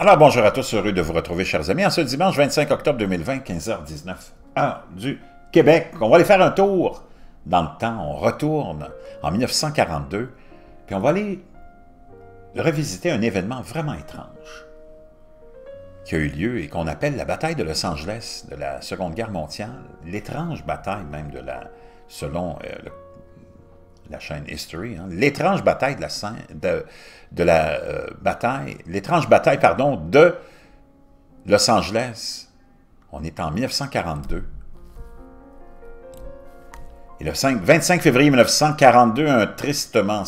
Alors bonjour à tous, heureux de vous retrouver chers amis en ce dimanche 25 octobre 2020, 15h19, heure du Québec. On va aller faire un tour dans le temps, on retourne en 1942, puis on va aller revisiter un événement vraiment étrange qui a eu lieu et qu'on appelle la bataille de Los Angeles de la Seconde Guerre mondiale, l'étrange bataille même selon la chaîne History, l'étrange bataille l'étrange bataille, de Los Angeles. On est en 1942. Et le 25 février 1942, une tristement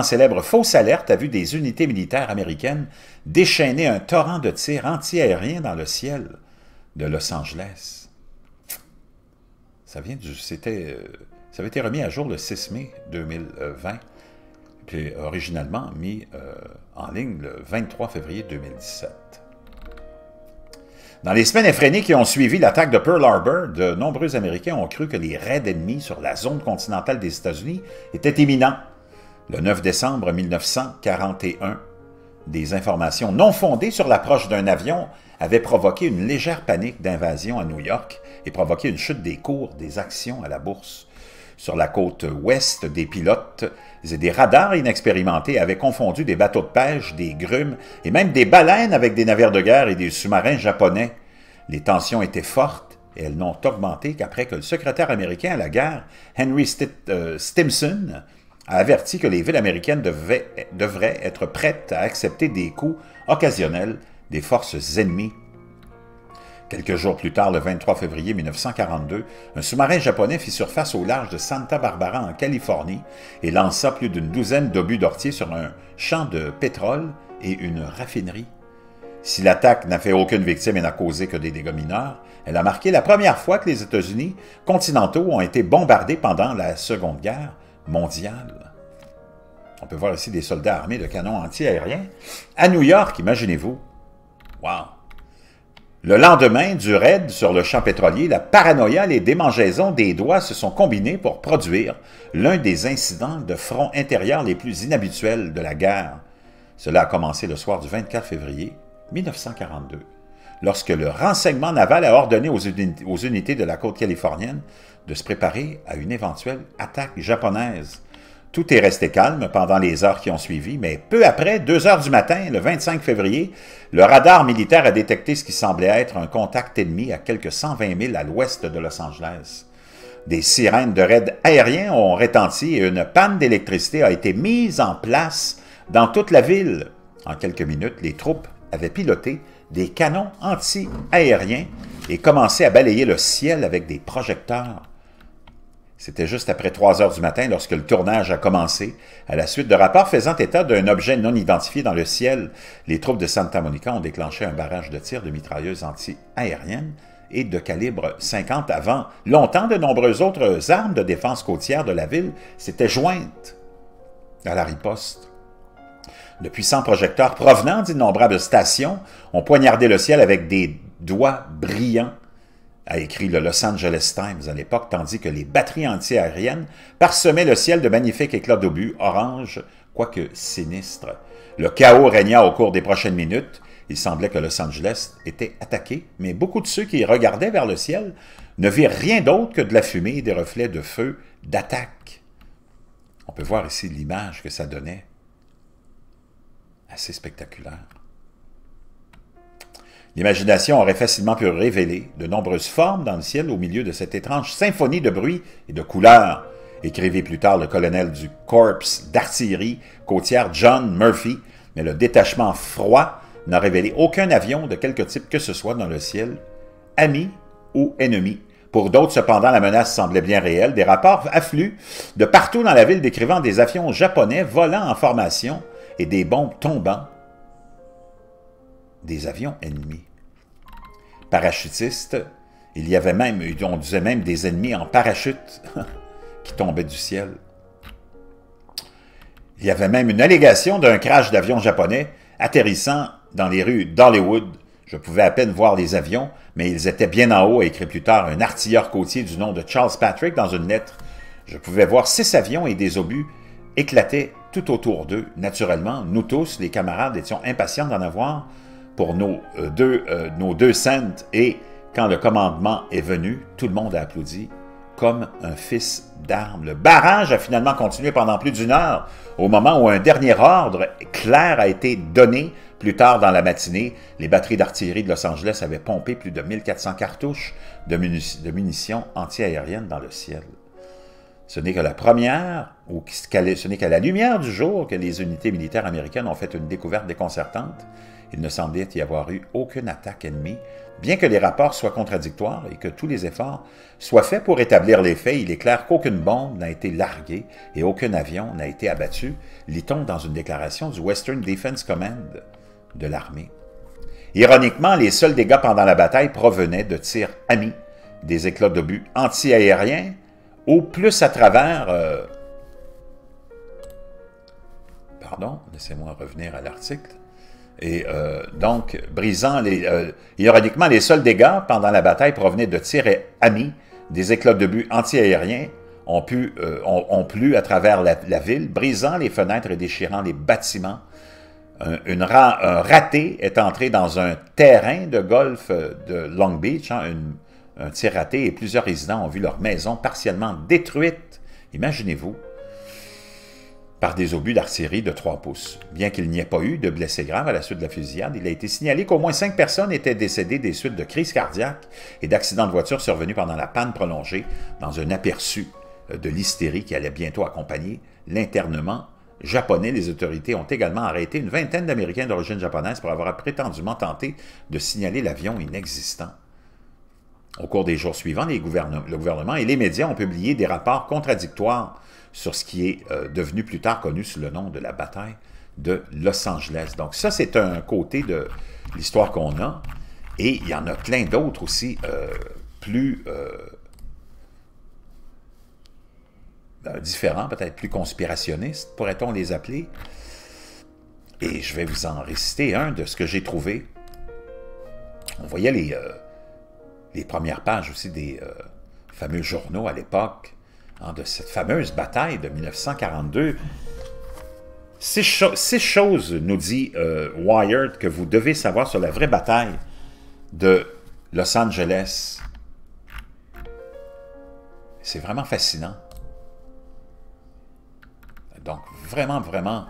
célèbre fausse alerte a vu des unités militaires américaines déchaîner un torrent de tirs anti-aériens dans le ciel de Los Angeles. Ça avait été remis à jour le 6 mai 2020, puis originalement mis en ligne le 23 février 2017. Dans les semaines effrénées qui ont suivi l'attaque de Pearl Harbor, de nombreux Américains ont cru que les raids ennemis sur la zone continentale des États-Unis étaient imminents. Le 9 décembre 1941, des informations non fondées sur l'approche d'un avion avaient provoqué une légère panique d'invasion à New York et provoqué une chute des cours des actions à la bourse. Sur la côte ouest, des pilotes et des radars inexpérimentés avaient confondu des bateaux de pêche, des grumes et même des baleines avec des navires de guerre et des sous-marins japonais. Les tensions étaient fortes et elles n'ont augmenté qu'après que le secrétaire américain à la guerre, Henry Stimson, a averti que les villes américaines devraient être prêtes à accepter des coups occasionnels des forces ennemies. Quelques jours plus tard, le 23 février 1942, un sous-marin japonais fit surface au large de Santa Barbara en Californie et lança plus d'une douzaine d'obus d'ortier sur un champ de pétrole et une raffinerie. Si l'attaque n'a fait aucune victime et n'a causé que des dégâts mineurs, elle a marqué la première fois que les États-Unis continentaux ont été bombardés pendant la Seconde Guerre mondiale. On peut voir ici des soldats armés de canons anti-aériens. À New York, imaginez-vous. Wow! Le lendemain du raid sur le champ pétrolier, la paranoïa et les démangeaisons des doigts se sont combinés pour produire l'un des incidents de front intérieur les plus inhabituels de la guerre. Cela a commencé le soir du 24 février 1942, lorsque le renseignement naval a ordonné aux unités de la côte californienne de se préparer à une éventuelle attaque japonaise. Tout est resté calme pendant les heures qui ont suivi, mais peu après, 2 heures du matin, le 25 février, le radar militaire a détecté ce qui semblait être un contact ennemi à quelques 120 000 à l'ouest de Los Angeles. Des sirènes de raid aérien ont retenti et une panne d'électricité a été mise en place dans toute la ville. En quelques minutes, les troupes avaient piloté des canons anti-aériens et commencé à balayer le ciel avec des projecteurs. C'était juste après 3 heures du matin lorsque le tournage a commencé. À la suite de rapports faisant état d'un objet non identifié dans le ciel, les troupes de Santa Monica ont déclenché un barrage de tirs de mitrailleuses anti-aériennes et de calibre 50 avant. Longtemps, de nombreuses autres armes de défense côtière de la ville s'étaient jointes à la riposte. De puissants projecteurs provenant d'innombrables stations ont poignardé le ciel avec des doigts brillants, a écrit le Los Angeles Times à l'époque, tandis que les batteries anti-aériennes parsemaient le ciel de magnifiques éclats d'obus orange, quoique sinistres. Le chaos régna au cours des prochaines minutes. Il semblait que Los Angeles était attaqué, mais beaucoup de ceux qui regardaient vers le ciel ne virent rien d'autre que de la fumée et des reflets de feu d'attaque. On peut voir ici l'image que ça donnait. Assez spectaculaire. L'imagination aurait facilement pu révéler de nombreuses formes dans le ciel au milieu de cette étrange symphonie de bruit et de couleurs, écrivit plus tard le colonel du Corps d'artillerie côtière John Murphy, mais le détachement froid n'a révélé aucun avion de quelque type que ce soit dans le ciel, ami ou ennemi. Pour d'autres, cependant, la menace semblait bien réelle. Des rapports affluent de partout dans la ville décrivant des avions japonais volant en formation et des bombes tombant des avions ennemis. Parachutistes, on disait même des ennemis en parachute qui tombaient du ciel. Il y avait même une allégation d'un crash d'avion japonais atterrissant dans les rues d'Hollywood. Je pouvais à peine voir les avions, mais ils étaient bien en haut, a écrit plus tard un artilleur côtier du nom de Charles Patrick dans une lettre. Je pouvais voir 6 avions et des obus éclatait tout autour d'eux. Naturellement, nous tous, les camarades, étions impatients d'en avoir pour nos deux cents, et quand le commandement est venu, tout le monde a applaudi comme un fils d'armes. Le barrage a finalement continué pendant plus d'une heure, au moment où un dernier ordre clair a été donné. Plus tard dans la matinée, les batteries d'artillerie de Los Angeles avaient pompé plus de 1400 cartouches de munitions antiaériennes dans le ciel. Ce n'est que la première, ou ce n'est qu'à la lumière du jour que les unités militaires américaines ont fait une découverte déconcertante. Il ne semblait y avoir eu aucune attaque ennemie. Bien que les rapports soient contradictoires et que tous les efforts soient faits pour établir les faits, il est clair qu'aucune bombe n'a été larguée et aucun avion n'a été abattu, lit-on dans une déclaration du Western Defense Command de l'armée. Ironiquement, les seuls dégâts pendant la bataille provenaient de tirs amis, des éclats d'obus anti-aériens, ou plus à travers... Pardon, laissez-moi revenir à l'article. Et donc, brisant les... ironiquement, les seuls dégâts pendant la bataille provenaient de tirs amis, des éclats d'obus anti-aériens ont plu à travers la ville, brisant les fenêtres et déchirant les bâtiments. Un raté est entré dans un terrain de golf de Long Beach, un tir raté, et plusieurs résidents ont vu leur maison partiellement détruite, imaginez-vous, par des obus d'artillerie de 3 pouces. Bien qu'il n'y ait pas eu de blessés graves à la suite de la fusillade, il a été signalé qu'au moins 5 personnes étaient décédées des suites de crises cardiaques et d'accidents de voiture survenus pendant la panne prolongée, dans un aperçu de l'hystérie qui allait bientôt accompagner l'internement japonais. Les autorités ont également arrêté une vingtaine d'Américains d'origine japonaise pour avoir prétendument tenté de signaler l'avion inexistant. Au cours des jours suivants, le gouvernement et les médias ont publié des rapports contradictoires sur ce qui est devenu plus tard connu sous le nom de la bataille de Los Angeles. Donc ça, c'est un côté de l'histoire qu'on a. Et il y en a plein d'autres aussi plus différents, peut-être plus conspirationnistes, pourrait-on les appeler. Et je vais vous en réciter un de ce que j'ai trouvé. On voyait les premières pages aussi des fameux journaux à l'époque, de cette fameuse bataille de 1942. 6 choses, nous dit Wired, que vous devez savoir sur la vraie bataille de Los Angeles. C'est vraiment fascinant. Donc, vraiment, vraiment,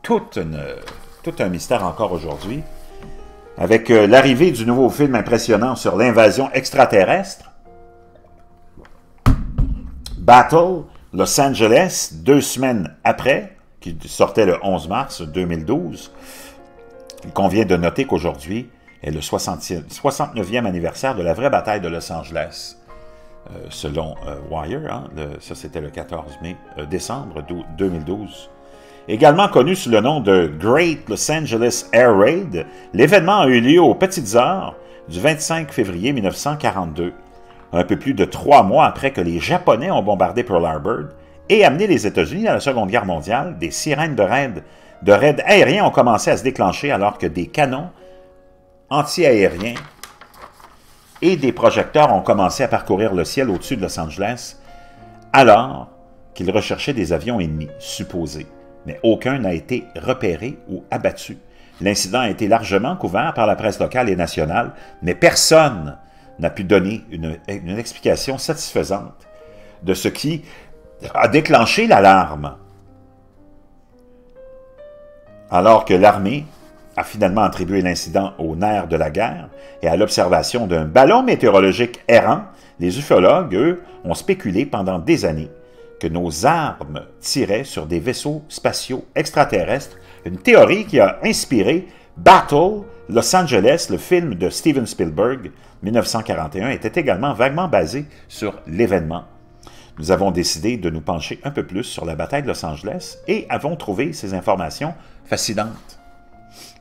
tout un mystère encore aujourd'hui. Avec l'arrivée du nouveau film impressionnant sur l'invasion extraterrestre, Battle, Los Angeles, 2 semaines après, qui sortait le 11 mars 2012, il convient de noter qu'aujourd'hui est le 69e anniversaire de la vraie bataille de Los Angeles, selon Wire, ça c'était le 14 décembre 2012. Également connu sous le nom de Great Los Angeles Air Raid, l'événement a eu lieu aux petites heures du 25 février 1942, un peu plus de 3 mois après que les Japonais ont bombardé Pearl Harbor et amené les États-Unis à la Seconde Guerre mondiale. Des sirènes de raids aériens ont commencé à se déclencher alors que des canons anti-aériens et des projecteurs ont commencé à parcourir le ciel au-dessus de Los Angeles alors qu'ils recherchaient des avions ennemis supposés. Mais aucun n'a été repéré ou abattu. L'incident a été largement couvert par la presse locale et nationale, mais personne n'a pu donner une explication satisfaisante de ce qui a déclenché l'alarme. Alors que l'armée a finalement attribué l'incident au nerf de la guerre et à l'observation d'un ballon météorologique errant, les ufologues, eux, ont spéculé pendant des années que nos armes tiraient sur des vaisseaux spatiaux extraterrestres, une théorie qui a inspiré Battle, Los Angeles, le film de Steven Spielberg, 1941, était également vaguement basé sur l'événement. Nous avons décidé de nous pencher un peu plus sur la bataille de Los Angeles et avons trouvé ces informations fascinantes.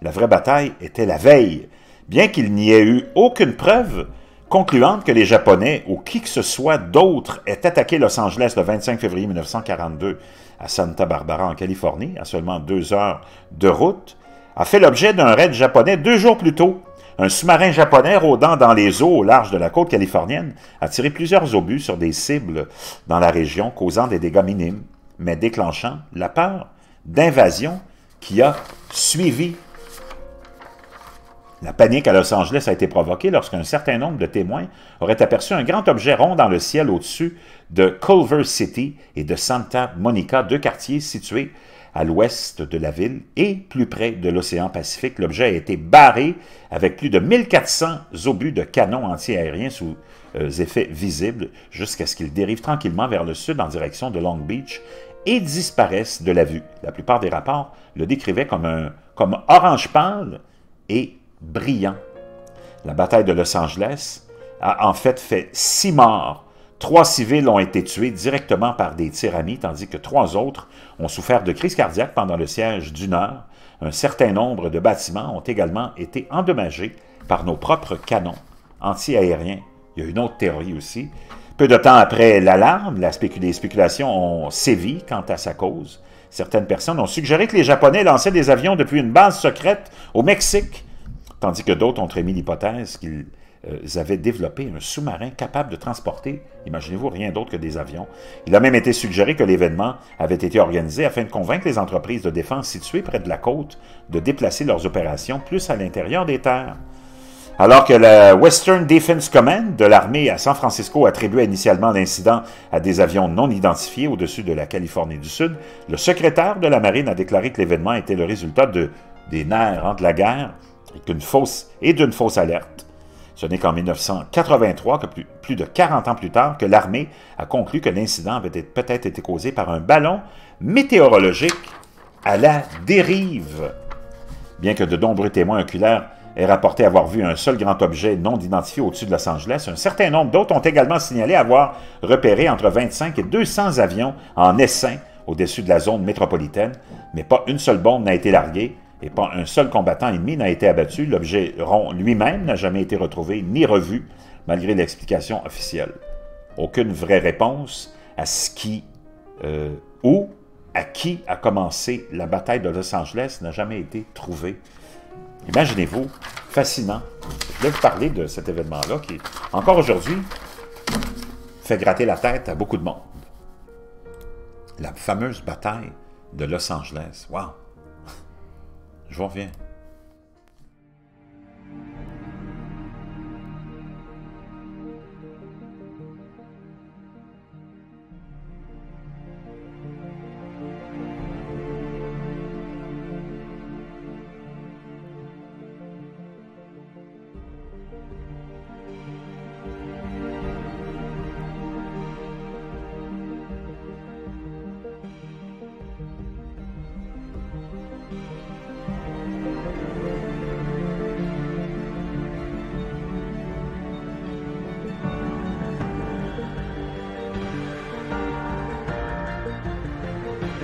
La vraie bataille était la veille, bien qu'il n'y ait eu aucune preuve concluante que les Japonais ou qui que ce soit d'autre aient attaqué Los Angeles le 25 février 1942 à Santa Barbara en Californie, à seulement 2 heures de route, a fait l'objet d'un raid japonais 2 jours plus tôt. Un sous-marin japonais rôdant dans les eaux au large de la côte californienne a tiré plusieurs obus sur des cibles dans la région, causant des dégâts minimes. mais déclenchant la peur d'invasion qui a suivi. La panique à Los Angeles a été provoquée lorsqu'un certain nombre de témoins auraient aperçu un grand objet rond dans le ciel au-dessus de Culver City et de Santa Monica, deux quartiers situés à l'ouest de la ville et plus près de l'océan Pacifique. L'objet a été barré avec plus de 1400 obus de canons antiaériens sous effets visibles jusqu'à ce qu'il dérive tranquillement vers le sud en direction de Long Beach et disparaisse de la vue. La plupart des rapports le décrivaient comme orange pâle et brillant. La bataille de Los Angeles a en fait 6 morts. 3 civils ont été tués directement par des tirs amis, tandis que 3 autres ont souffert de crises cardiaques pendant le siège d'une heure. Un certain nombre de bâtiments ont également été endommagés par nos propres canons anti-aériens. Il y a une autre théorie aussi. Peu de temps après l'alarme, les spéculations ont sévi quant à sa cause. Certaines personnes ont suggéré que les Japonais lançaient des avions depuis une base secrète au Mexique, tandis que d'autres ont émis l'hypothèse qu'ils avaient développé un sous-marin capable de transporter, imaginez-vous, rien d'autre que des avions. Il a même été suggéré que l'événement avait été organisé afin de convaincre les entreprises de défense situées près de la côte de déplacer leurs opérations plus à l'intérieur des terres. Alors que la Western Defense Command de l'armée à San Francisco attribuait initialement l'incident à des avions non identifiés au-dessus de la Californie du Sud, le secrétaire de la Marine a déclaré que l'événement était le résultat des nerfs entre la guerre et d'une fausse alerte. Ce n'est qu'en 1983, que plus de 40 ans plus tard, que l'armée a conclu que l'incident avait peut-être été causé par un ballon météorologique à la dérive. Bien que de nombreux témoins oculaires aient rapporté avoir vu un seul grand objet non identifié au-dessus de Los Angeles, un certain nombre d'autres ont également signalé avoir repéré entre 25 et 200 avions en essaim au-dessus de la zone métropolitaine, mais pas une seule bombe n'a été larguée, et pas un seul combattant ennemi n'a été abattu. L'objet rond lui-même n'a jamais été retrouvé ni revu, malgré l'explication officielle. Aucune vraie réponse à ce qui ou à qui a commencé la bataille de Los Angeles n'a jamais été trouvée. Imaginez-vous, fascinant. Je voulais vous parler de cet événement-là qui, encore aujourd'hui, fait gratter la tête à beaucoup de monde. La fameuse bataille de Los Angeles. Wow! Je vous reviens.